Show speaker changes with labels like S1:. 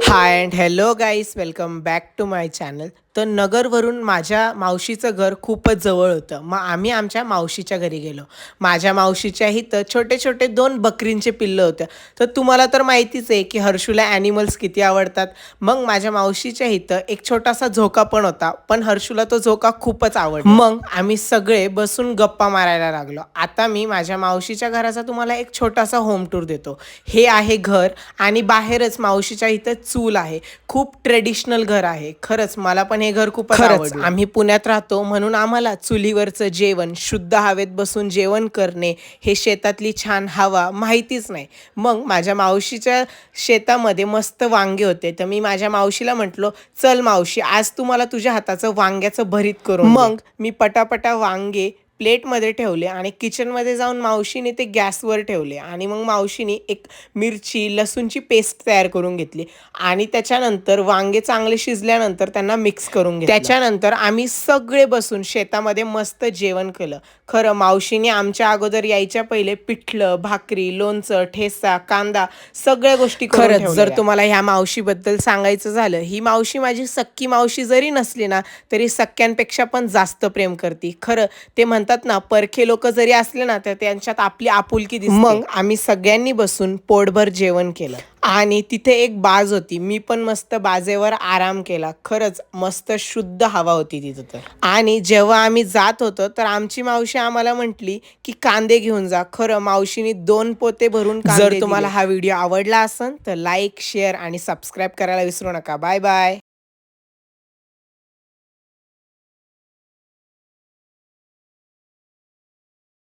S1: High and hello guys, welcome back to my channel. तर नगरवरून माझ्या मावशीचं घर खूपच जवळ होतं. मग आम्ही आमच्या मावशीच्या घरी गेलो. माझ्या मावशीच्या इथं छोटे छोटे 2 बकरींचे पिल्लं होत्या. तर तुम्हाला तर माहितीच आहे की हर्षूला ॲनिमल्स किती आवडतात. मग माझ्या मावशीच्या इथं एक छोटासा झोका पण होता, पण हर्षूला तो झोका खूपच आवडला. मग आम्ही सगळे बसून गप्पा मारायला लागलो. आता मी माझ्या मावशीच्या घराचा तुम्हाला एक छोटासा होम टूर देतो. हे आहे घर आणि बाहेरच मावशीच्या इथं चूल आहे. खूप ट्रेडिशनल घर आहे. खरंच मला पण हे घर खूपच आवडलं. आम्ही पुण्यात राहतो म्हणून आम्हाला चुलीवरचं जेवण, शुद्ध हवेत बसून जेवण करणे, हे शेतातली छान हवा माहितीच नाही. मग माझ्या मावशीच्या शेतामध्ये मस्त वांगे होते. तर मी माझ्या मावशीला म्हटलो, "चल मावशी, आज तू मला तुझ्या हाताचं वांग्याचं भरीत करून दे." मग मी पटापटा वांगे प्लेटमध्ये ठेवले आणि किचनमध्ये जाऊन मावशीने ते गॅसवर ठेवले आणि मग मावशीने एक मिरची लसूणची पेस्ट तयार करून घेतली आणि त्याच्यानंतर वांगे चांगले शिजल्यानंतर त्यांना मिक्स करून घेतलं. त्याच्यानंतर आम्ही सगळे बसून शेतामध्ये मस्त जेवण केलं. खरं मावशीने आमच्या अगोदर यायच्या पहिले पिठलं, भाकरी, लोणचं, ठेचा, कांदा सगळ्या गोष्टी करून ठेवलेल्या. जर तुम्हाला ह्या मावशीबद्दल सांगायचं झालं, ही मावशी माझी सक्की मावशी जरी नसली ना, तरी सख्यांपेक्षा पण जास्त प्रेम करते. खरं ते म्हणतात ना, परखे लोक जरी असले ना, तर त्यांच्यात आपली आपुलकी दिसते. मग आम्ही सगळ्यांनी बसून पोटभर जेवण केलं आणि तिथे एक बाज होती. मी पण मस्त बाजेवर आराम केला. खरंच मस्त शुद्ध हवा होती तिथं तर. आणि जेव्हा आम्ही जात होतो तर आमची मावशी आम्हाला म्हटली की कांदे घेऊन जा. खरं मावशीने 2 पोते भरून कांदे दिले. जर तुम्हाला हा व्हिडिओ आवडला असेल तर लाईक, शेअर आणि सबस्क्राईब करायला विसरू नका. Bye bye.